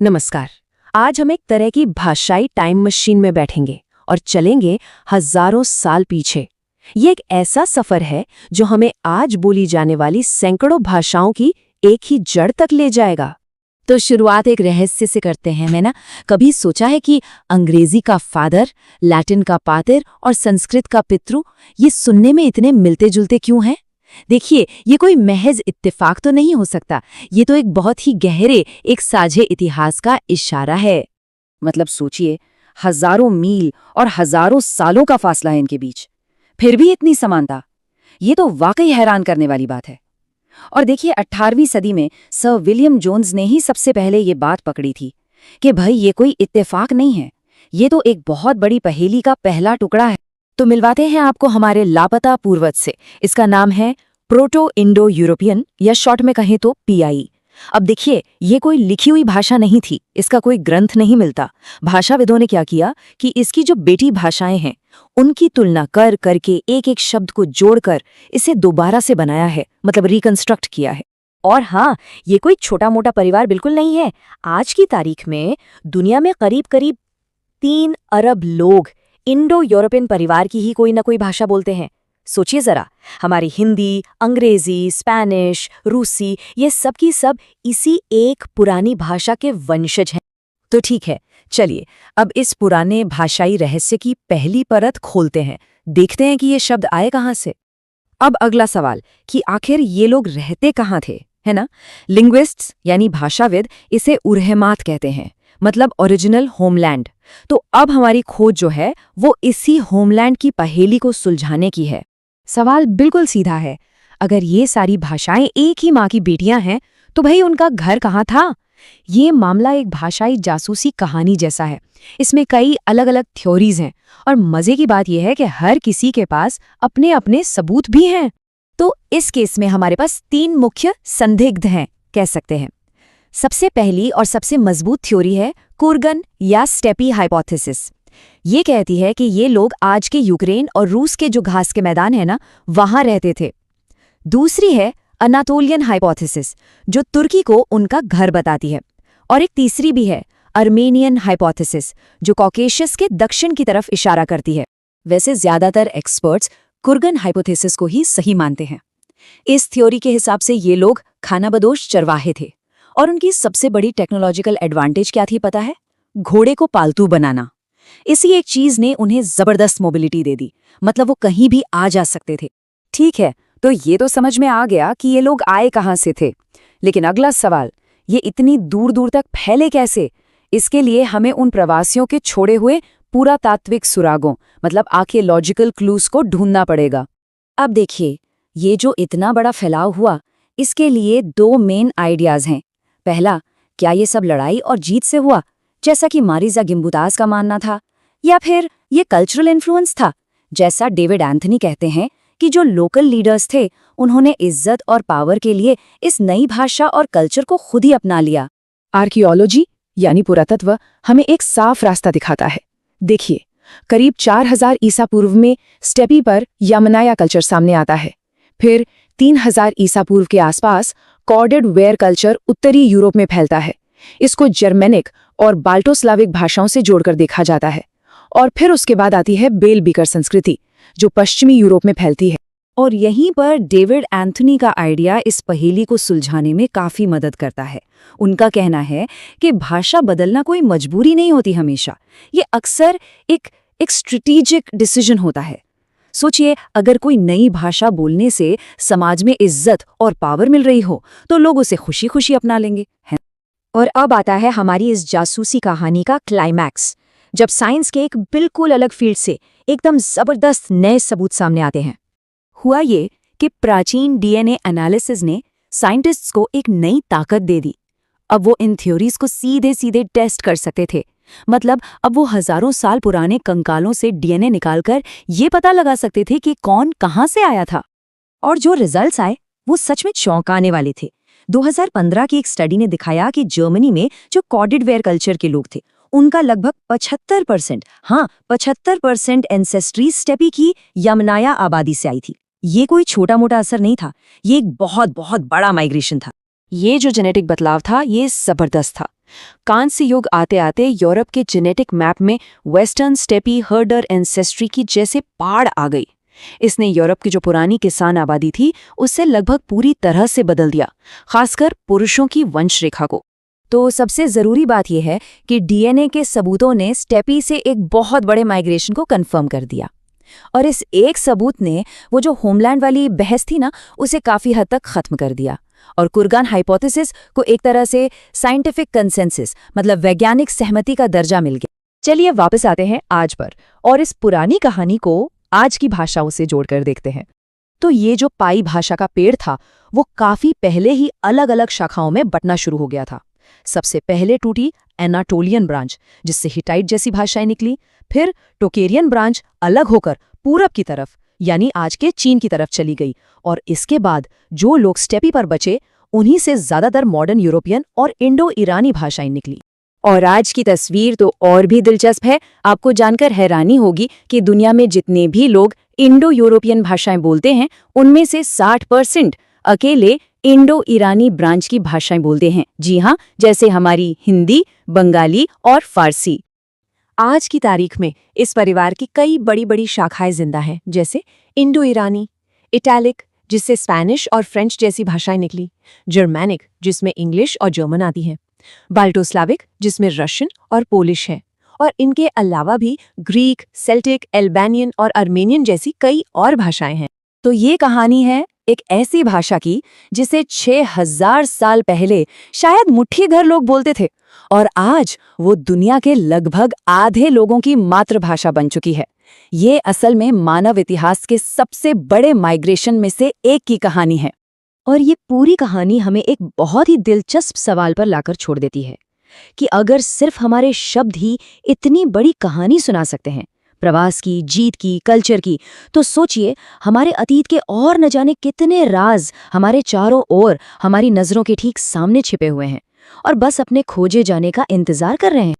नमस्कार। आज हम एक तरह की भाषाई टाइम मशीन में बैठेंगे और चलेंगे हजारों साल पीछे। ये एक ऐसा सफर है जो हमें आज बोली जाने वाली सैकड़ों भाषाओं की एक ही जड़ तक ले जाएगा। तो शुरुआत एक रहस्य से करते हैं। मैं कभी सोचा है कि अंग्रेजी का फादर, लैटिन का पातिर और संस्कृत का पितृ ये सुनने में इतने मिलते जुलते क्यों हैं? देखिए, ये कोई महज इत्तेफाक तो नहीं हो सकता। ये तो एक बहुत ही गहरे, एक साझे इतिहास का इशारा है। मतलब सोचिए, हजारों मील और हजारों सालों का फासला है इनके बीच, फिर भी इतनी समानता। ये तो वाकई हैरान करने वाली बात है। और देखिए, 18वीं सदी में सर विलियम जोन्स ने ही सबसे पहले ये बात पकड़ी थी कि भाई ये कोई इत्तेफाक नहीं है, ये तो एक बहुत बड़ी पहेली का पहला टुकड़ा है। तो मिलवाते हैं आपको हमारे लापता पूर्वज से। इसका नाम है प्रोटो इंडो यूरोपियन, या शॉर्ट में कहें तो PIE। अब देखिए, ये कोई लिखी हुई भाषा नहीं थी, इसका कोई ग्रंथ नहीं मिलता। भाषाविदों ने क्या किया कि इसकी जो बेटी भाषाएं हैं उनकी तुलना कर करके एक एक शब्द को जोड़कर इसे दोबारा से बनाया है, मतलब रिकंस्ट्रक्ट किया है। और हाँ, ये कोई छोटा मोटा परिवार बिल्कुल नहीं है। आज की तारीख में दुनिया में करीब करीब 3 अरब लोग इंडो यूरोपियन परिवार की ही कोई ना कोई भाषा बोलते हैं। सोचिए जरा, हमारी हिंदी, अंग्रेजी, स्पेनिश, रूसी, ये सब की सब इसी एक पुरानी भाषा के वंशज हैं। तो ठीक है, चलिए अब इस पुराने भाषाई रहस्य की पहली परत खोलते हैं, देखते हैं कि ये शब्द आए कहाँ से। अब अगला सवाल कि आखिर ये लोग रहते कहाँ थे, है ना? लिंग्विस्ट्स यानी भाषाविद इसे उर्हेमात कहते हैं, मतलब ओरिजिनल होमलैंड। तो अब हमारी खोज जो है वो इसी होमलैंड की पहेली को सुलझाने की है। सवाल बिल्कुल सीधा है, अगर ये सारी भाषाएं एक ही माँ की बेटियां हैं तो भाई उनका घर कहाँ था? ये मामला एक भाषाई जासूसी कहानी जैसा है। इसमें कई अलग अलग थ्योरीज हैं और मजे की बात यह है कि हर किसी के पास अपने अपने सबूत भी हैं। तो इस केस में हमारे पास 3 मुख्य संदिग्ध हैं, कह सकते हैं। सबसे पहली और सबसे मजबूत थ्योरी है कुर्गन या स्टेपी हाइपोथेसिस। ये कहती है कि ये लोग आज के यूक्रेन और रूस के जो घास के मैदान है ना, वहां रहते थे। दूसरी है अनातोलियन हाइपोथेसिस, जो तुर्की को उनका घर बताती है। और एक तीसरी भी है अर्मेनियन हाइपोथेसिस, जो कॉकेशियस के दक्षिण की तरफ इशारा करती है। वैसे ज्यादातर एक्सपर्ट्स कुर्गन हाइपोथेसिस को ही सही मानते हैं। इस थ्योरी के हिसाब से ये लोग खानाबदोश चरवाहे थे और उनकी सबसे बड़ी टेक्नोलॉजिकल एडवांटेज क्या थी पता है? घोड़े को पालतू बनाना। इसी एक चीज ने उन्हें जबरदस्त मोबिलिटी दे दी, मतलब वो कहीं भी आ जा सकते थे। ठीक है, तो ये तो समझ में आ गया कि ये लोग आए कहाँ से थे, लेकिन अगला सवाल, ये इतनी दूर दूर तक फैले कैसे? इसके लिए हमें उन प्रवासियों के छोड़े हुए पुरातात्विक सुरागों, मतलब आर्कियोलॉजिकल क्लूज को ढूंढना पड़ेगा। अब देखिए, ये जो इतना बड़ा फैलाव हुआ, इसके लिए 2 मेन आइडियाज हैं। पहला, क्या ये सब लड़ाई और जीत से हुआ, जैसा कि मारिजा गिम्बुताज का मानना था, या फिर ये कल्चरल इन्फ्लुएंस था, जैसा डेविड एंथनी कहते हैं कि जो लोकल लीडर्स थे उन्होंने इज्जत और पावर के लिए इस नई भाषा और कल्चर को खुद ही अपना लिया। आर्कियोलॉजी यानी पुरातत्व हमें एक साफ रास्ता दिखाता है। देखिए, करीब 4000 ईसा पूर्व में स्टेपी पर यमनाया कल्चर सामने आता है। फिर 3000 ईसा पूर्व के आसपास कॉर्डेड वेयर कल्चर उत्तरी यूरोप में फैलता है। इसको जर्मेनिक और बाल्टोस्लाविक भाषाओं से जोड़कर देखा जाता है। और फिर उसके बाद आती है बेल-बीकर संस्कृति, जो पश्चिमी यूरोप में फैलती है। और यहीं पर डेविड एंथनी का आइडिया इस पहेली को सुलझाने में काफी मदद करता है। उनका कहना है कि भाषा बदलना कोई मजबूरी नहीं होती हमेशा, ये अक्सर एक स्ट्रेटेजिक डिसीजन होता है। सोचिए, अगर कोई नई भाषा बोलने से समाज में इज्जत और पावर मिल रही हो तो लोग उसे खुशी खुशी अपना लेंगे, है? और अब आता है हमारी इस जासूसी कहानी का क्लाइमैक्स, जब साइंस के एक बिल्कुल अलग फील्ड से एकदम जबरदस्त नए सबूत सामने आते हैं। हुआ ये कि प्राचीन DNA एनालिसिस ने साइंटिस्ट्स को एक नई ताकत दे दी। अब वो इन थ्योरीज को सीधे सीधे टेस्ट कर सकते थे। मतलब अब वो हजारों साल पुराने कंकालों से DNA निकालकर ये पता लगा सकते थे कि कौन कहाँ से आया था। और जो रिजल्ट्स आए वो सच में चौंकाने वाले थे। 2015 की एक स्टडी ने दिखाया कि जर्मनी में जो कॉर्डेड वेयर कल्चर के लोग थे उनका लगभग 75%, हाँ 75% एंसेस्ट्री स्टेपी की यमनाया आबादी से आई थी। ये कोई छोटा मोटा असर नहीं था, ये एक बहुत बहुत बड़ा माइग्रेशन था। ये जो जेनेटिक बदलाव था ये जबरदस्त था। कांस्य युग आते आते यूरोप के जेनेटिक मैप में वेस्टर्न स्टेपी हर्डर एंसेस्ट्री की जैसे पाड़ आ गई। इसने यूरोप की जो पुरानी किसान आबादी थी उससे लगभग पूरी तरह से बदल दिया, खासकर पुरुषों की वंश रेखा को। तो सबसे जरूरी बात यह है कि डीएनए के सबूतों ने स्टेपी से एक बहुत बड़े माइग्रेशन को कंफर्म कर दिया। और इस एक सबूत ने वो जो होमलैंड वाली बहस थी ना, उसे काफी हद तक खत्म कर दिया और कुर्गन हाइपोथेसिस को एक तरह से साइंटिफिक कंसेंसस मतलब वैज्ञानिक सहमति का दर्जा मिल गया। चलिए वापस आते हैं आज पर और इस पुरानी कहानी को आज की भाषाओं से जोड़कर देखते हैं। तो ये जो पाई भाषा का पेड़ था वो काफी पहले ही अलग अलग शाखाओं में बंटना शुरू हो गया था। सबसे पहले टूटी एनाटोलियन ब्रांच, जिससे हिटाइट जैसी भाषाएं निकली। फिर टोकेरियन ब्रांच अलग होकर पूरब की तरफ यानी आज के चीन की तरफ चली गई। और इसके बाद जो लोग स्टेपी पर बचे उन्हीं से ज्यादातर मॉडर्न यूरोपियन और इंडो ईरानी भाषाएं निकली। और आज की तस्वीर तो और भी दिलचस्प है। आपको जानकर हैरानी होगी कि दुनिया में जितने भी लोग इंडो यूरोपियन भाषाएं बोलते हैं उनमें से 60% अकेले इंडो ईरानी ब्रांच की भाषाएं बोलते हैं। जी हाँ, जैसे हमारी हिंदी, बंगाली और फारसी। आज की तारीख में इस परिवार की कई बड़ी बड़ी शाखाएं जिंदा हैं, जैसे इंडो ईरानी, इटैलिक जिससे स्पेनिश और फ्रेंच जैसी भाषाएं निकली, जर्मैनिक जिसमें इंग्लिश और जर्मन आती हैं, बाल्टोस्लाविक जिसमें रशियन और पोलिश है, और इनके अलावा भी ग्रीक, सेल्टिक, एल्बानियन और अर्मेनियन जैसी कई और भाषाएं हैं। तो ये कहानी है एक ऐसी भाषा की जिसे 6000 साल पहले शायद मुट्ठी भर लोग बोलते थे और आज वो दुनिया के लगभग आधे लोगों की मातृभाषा बन चुकी है। ये असल में मानव इतिहास के सबसे बड़े माइग्रेशन में से एक की कहानी है। और ये पूरी कहानी हमें एक बहुत ही दिलचस्प सवाल पर लाकर छोड़ देती है कि अगर सिर्फ हमारे शब्द ही इतनी बड़ी कहानी सुना सकते हैं, प्रवास की, जीत की, कल्चर की, तो सोचिए हमारे अतीत के और न जाने कितने राज हमारे चारों ओर हमारी नजरों के ठीक सामने छिपे हुए हैं और बस अपने खोजे जाने का इंतजार कर रहे हैं।